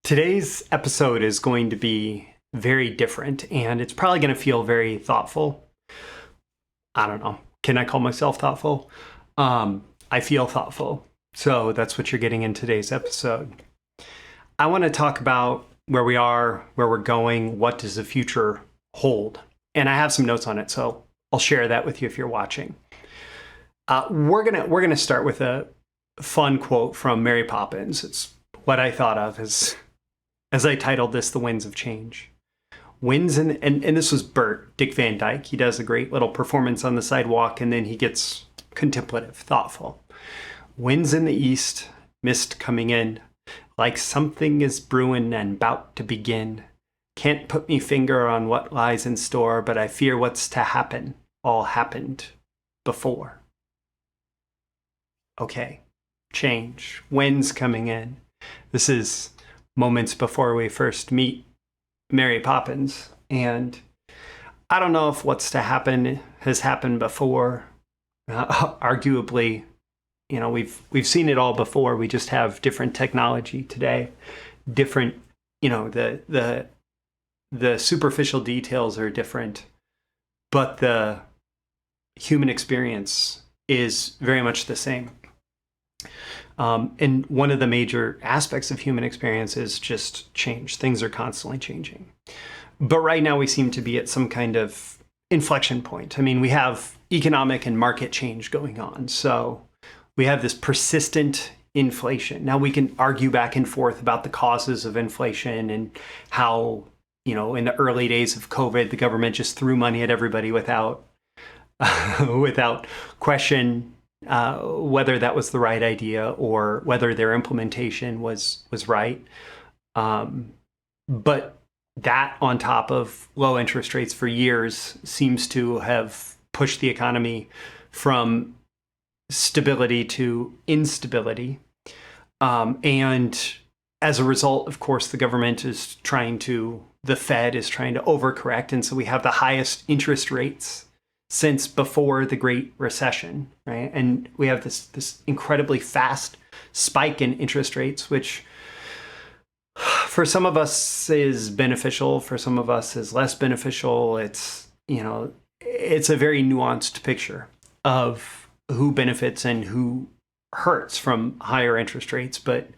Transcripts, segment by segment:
Today's episode is going to be very different, and it's probably going to feel very thoughtful. I don't know. Can I call myself thoughtful? I feel thoughtful. So that's what you're getting in today's episode. I want to talk about where we are, where we're going, what does the future hold? And I have some notes on it, so I'll share that with you if you're watching. We're gonna start with a fun quote from Mary Poppins. It's what I thought of as I titled this, "The Winds of Change." Winds and this was Bert, Dick Van Dyke. He does a great little performance on the sidewalk, and then he gets contemplative, thoughtful. Winds in the east, mist coming in, like something is brewing and bout to begin. Can't put me finger on what lies in store, but I fear what's to happen all happened before. Okay, change, winds coming in. This is moments before we first meet Mary Poppins, and I don't know if what's to happen has happened before. Arguably, we've seen it all before. We just have different technology today, different, the superficial details are different, but the human experience is very much the same. And one of the major aspects of human experience is just change. Things are constantly changing. But right now we seem to be at some kind of inflection point. I mean, we have economic and market change going on. So we have this persistent inflation. Now we can argue back and forth about the causes of inflation and how, in the early days of COVID, the government just threw money at everybody without question whether that was the right idea or whether their implementation was right. But that on top of low interest rates for years seems to have pushed the economy from stability to instability. And as a result, of course, the Fed is trying to overcorrect. And so we have the highest interest rates since before the Great Recession, right? And we have this incredibly fast spike in interest rates, which for some of us is beneficial, for some of us is less beneficial. It's a very nuanced picture of who benefits and who hurts from higher interest rates. But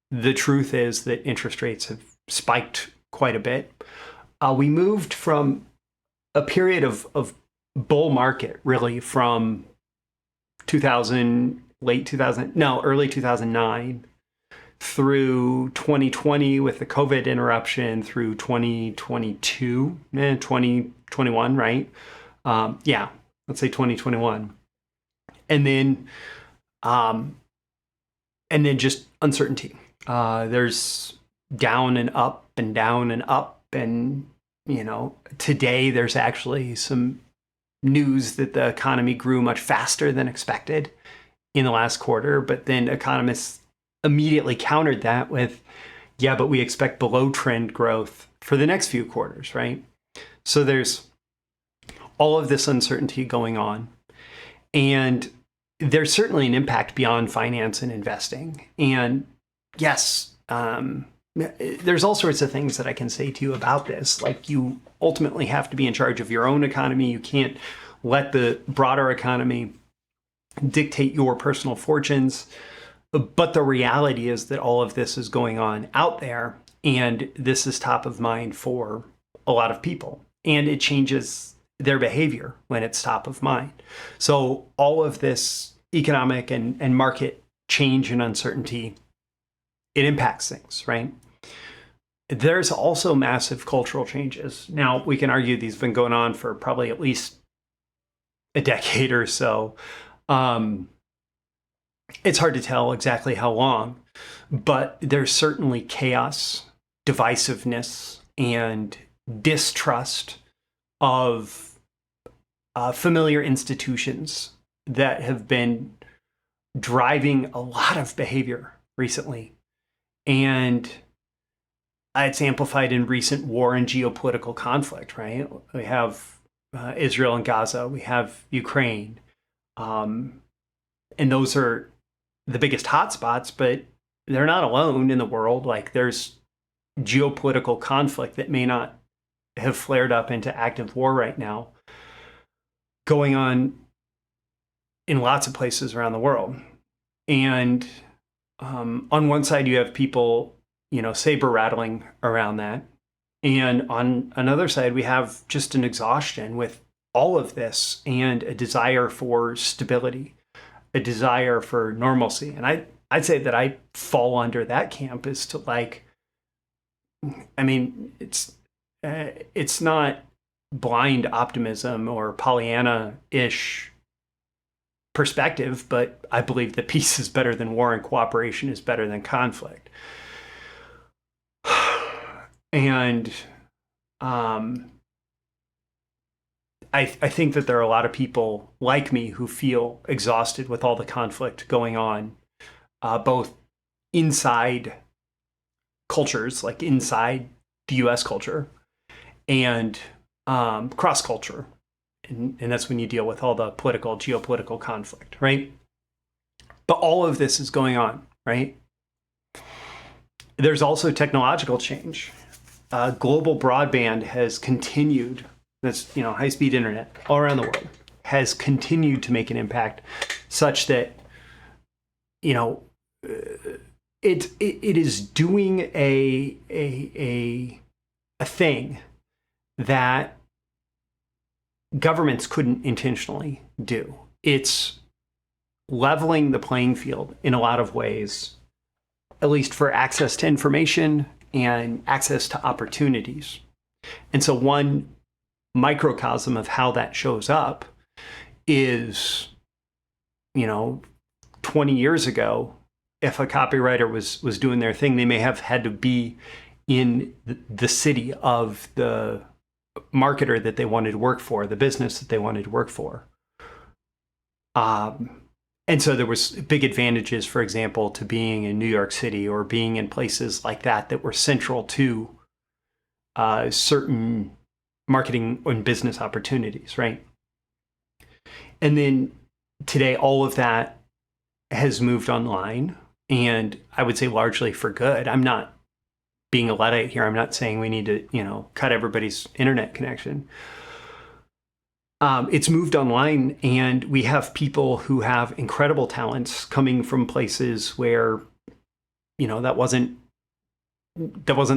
the truth is that interest rates have spiked quite a bit. We moved from a period of bull market really from early 2009 through 2020 with the COVID interruption through 2022, 2021, right? Let's say 2021. And then just uncertainty. There's down and up and down and up. And, today there's actually some news that the economy grew much faster than expected in the last quarter. But then economists immediately countered that with, but we expect below trend growth for the next few quarters, right? So there's all of this uncertainty going on. And there's certainly an impact beyond finance and investing. And yes, there's all sorts of things that I can say to you about this. Like, you ultimately have to be in charge of your own economy. You can't let the broader economy dictate your personal fortunes. But the reality is that all of this is going on out there, and this is top of mind for a lot of people. And it changes their behavior when it's top of mind. So all of this economic and market change and uncertainty, it impacts things, right? There's also massive cultural changes. Now, we can argue these have been going on for probably at least a decade or so. It's hard to tell exactly how long, but there's certainly chaos, divisiveness, and distrust of familiar institutions that have been driving a lot of behavior recently. And it's amplified in recent war and geopolitical conflict, right? We have Israel and Gaza, we have Ukraine. And those are the biggest hotspots, but they're not alone in the world. Like, there's geopolitical conflict that may not have flared up into active war right now going on in lots of places around the world. And on one side, you have people, saber rattling around that. And on another side, we have just an exhaustion with all of this and a desire for stability, a desire for normalcy. And I'd say that I fall under that camp as to it's not blind optimism or Pollyanna-ish perspective, but I believe that peace is better than war and cooperation is better than conflict. And I think that there are a lot of people like me who feel exhausted with all the conflict going on, both inside cultures, like inside the US culture, and cross culture. And that's when you deal with all the geopolitical conflict, right? But all of this is going on, right? There's also technological change. Global broadband has continued, that's, high-speed internet all around the world, has continued to make an impact such that, it is doing a thing that governments couldn't intentionally do. It's leveling the playing field in a lot of ways, at least for access to information and access to opportunities. And so one microcosm of how that shows up is, 20 years ago, if a copywriter was doing their thing, they may have had to be in the city of the marketer that they wanted to work for, the business that they wanted to work for. And so there was big advantages, for example, to being in New York City or being in places like that were central to certain marketing and business opportunities, right? And then today, all of that has moved online, and I would say largely for good. I'm not being a Luddite here. I'm not saying we need to, cut everybody's internet connection. It's moved online, and we have people who have incredible talents coming from places where, that wasn't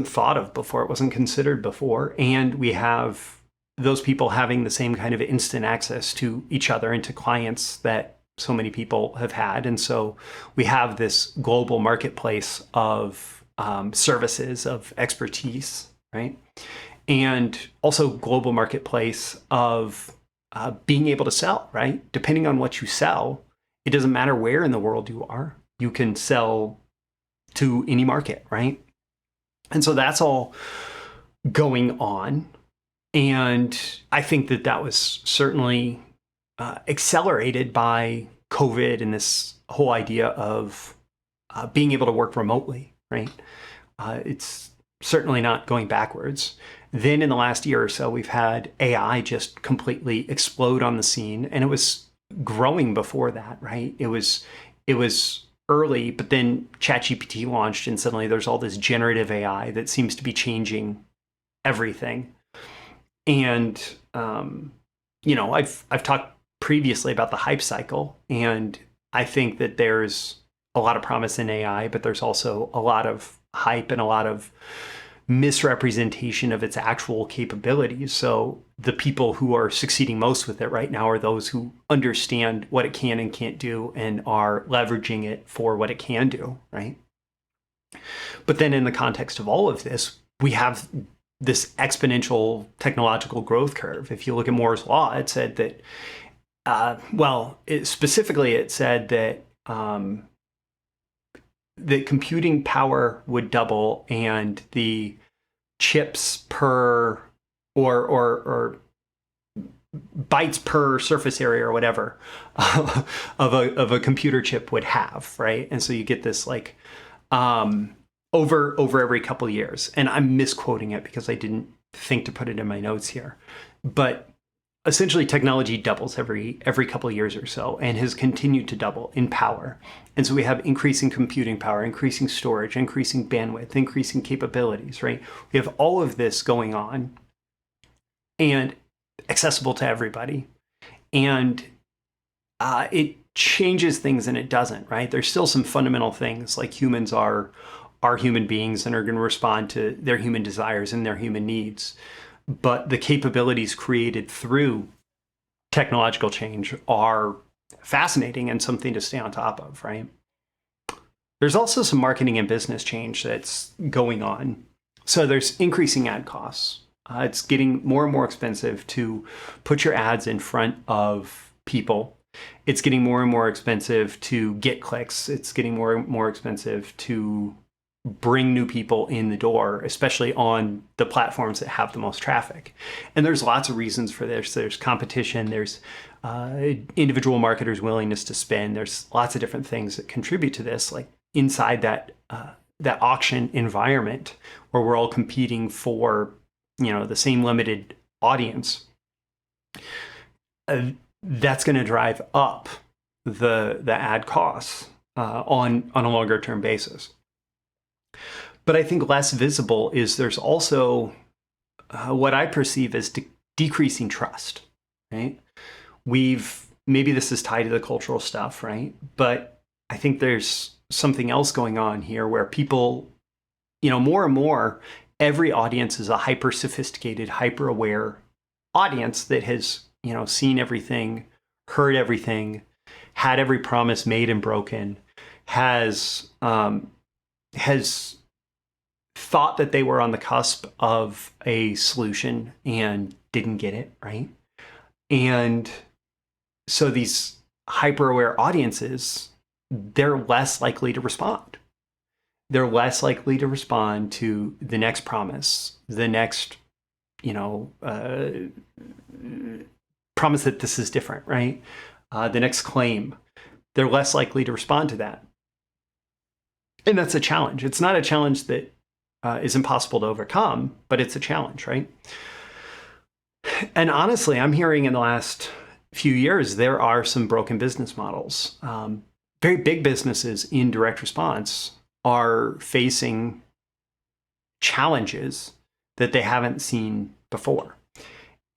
thought of before. It wasn't considered before. And we have those people having the same kind of instant access to each other and to clients that so many people have had. And so we have this global marketplace of services, of expertise, right? And also global marketplace of being able to sell, right? Depending on what you sell, it doesn't matter where in the world you are, you can sell to any market, right? And so that's all going on. And I think that was certainly accelerated by COVID and this whole idea of being able to work remotely, right? It's certainly not going backwards. Then in the last year or so, we've had AI just completely explode on the scene, and it was growing before that, right? It was early, but then ChatGPT launched, and suddenly there's all this generative AI that seems to be changing everything. And I've talked previously about the hype cycle, and I think that there's a lot of promise in AI, but there's also a lot of hype and a lot of misrepresentation of its actual capabilities. So the people who are succeeding most with it right now are those who understand what it can and can't do and are leveraging it for what it can do, right? But then in the context of all of this, we have this exponential technological growth curve. If you look at Moore's Law, it said that, specifically it said that the computing power would double and the chips per or bytes per surface area or whatever of a computer chip would have, right? And so you get this over every couple of years. And I'm misquoting it because I didn't think to put it in my notes here. But essentially technology doubles every couple of years or so and has continued to double in power. And so we have increasing computing power, increasing storage, increasing bandwidth, increasing capabilities, right? We have all of this going on and accessible to everybody. And it changes things and it doesn't, right? There's still some fundamental things, like humans are human beings and are going to respond to their human desires and their human needs. But the capabilities created through technological change are fascinating and something to stay on top of, right? There's also some marketing and business change that's going on. So there's increasing ad costs. It's getting more and more expensive to put your ads in front of people. It's getting more and more expensive to get clicks. It's getting more and more expensive to bring new people in the door, especially on the platforms that have the most traffic. And there's lots of reasons for this. There's competition, there's individual marketers' willingness to spend. There's lots of different things that contribute to this, like inside that auction environment where we're all competing for, the same limited audience. That's going to drive up the ad costs on a longer term basis. But I think less visible is there's also what I perceive as decreasing trust, right? Maybe this is tied to the cultural stuff, right? But I think there's something else going on here where people, more and more, every audience is a hyper sophisticated, hyper aware audience that has, seen everything, heard everything, had every promise made and broken, has thought that they were on the cusp of a solution and didn't get it, right? And so these hyper-aware audiences, they're less likely to respond. They're less likely to respond to the next promise, the next, promise that this is different, right? The next claim. They're less likely to respond to that. And that's a challenge. It's not a challenge that is impossible to overcome, but it's a challenge, right? And honestly, I'm hearing in the last few years, there are some broken business models. Very big businesses in direct response are facing challenges that they haven't seen before.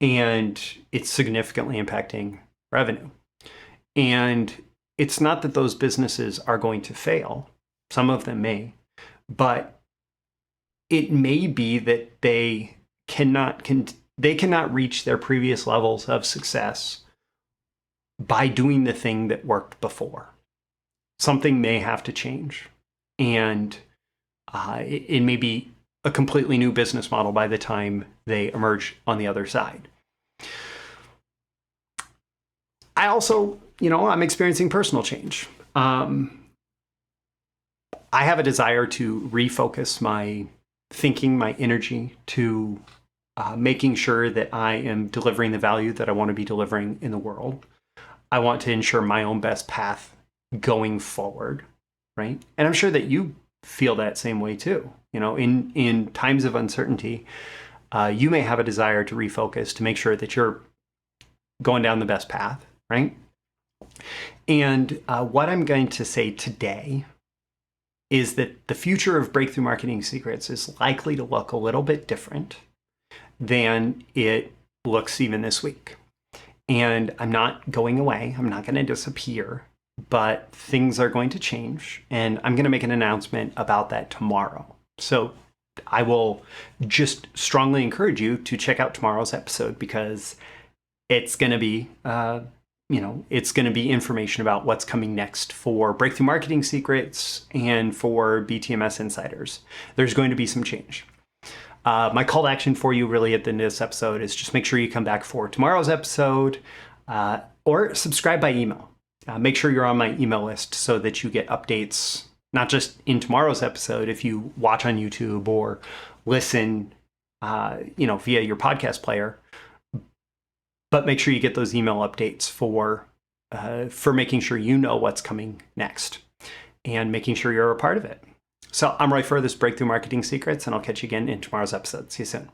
And it's significantly impacting revenue. And it's not that those businesses are going to fail. Some of them may, but it may be that they cannot reach their previous levels of success by doing the thing that worked before. Something may have to change, and it may be a completely new business model by the time they emerge on the other side. I also, I'm experiencing personal change. I have a desire to refocus my thinking, my energy to making sure that I am delivering the value that I want to be delivering in the world. I want to ensure my own best path going forward, right? And I'm sure that you feel that same way too. In times of uncertainty, you may have a desire to refocus to make sure that you're going down the best path, right? And what I'm going to say today is that the future of Breakthrough Marketing Secrets is likely to look a little bit different than it looks even this week. And I'm not going away. I'm not going to disappear, but things are going to change. And I'm going to make an announcement about that tomorrow. So I will just strongly encourage you to check out tomorrow's episode, because it's going to be, it's going to be information about what's coming next for Breakthrough Marketing Secrets and for BTMS Insiders. There's going to be some change. My call to action for you really at the end of this episode is just make sure you come back for tomorrow's episode or subscribe by email. Make sure you're on my email list so that you get updates, not just in tomorrow's episode if you watch on YouTube or listen via your podcast player, but make sure you get those email updates for making sure you know what's coming next and making sure you're a part of it. So I'm Roy Furr, this Breakthrough Marketing Secrets, and I'll catch you again in tomorrow's episode. See you soon.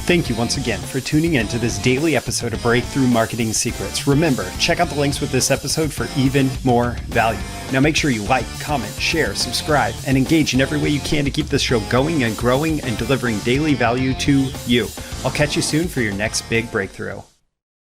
Thank you once again for tuning in to this daily episode of Breakthrough Marketing Secrets. Remember, check out the links with this episode for even more value. Now make sure you like, comment, share, subscribe, and engage in every way you can to keep this show going and growing and delivering daily value to you. I'll catch you soon for your next big breakthrough.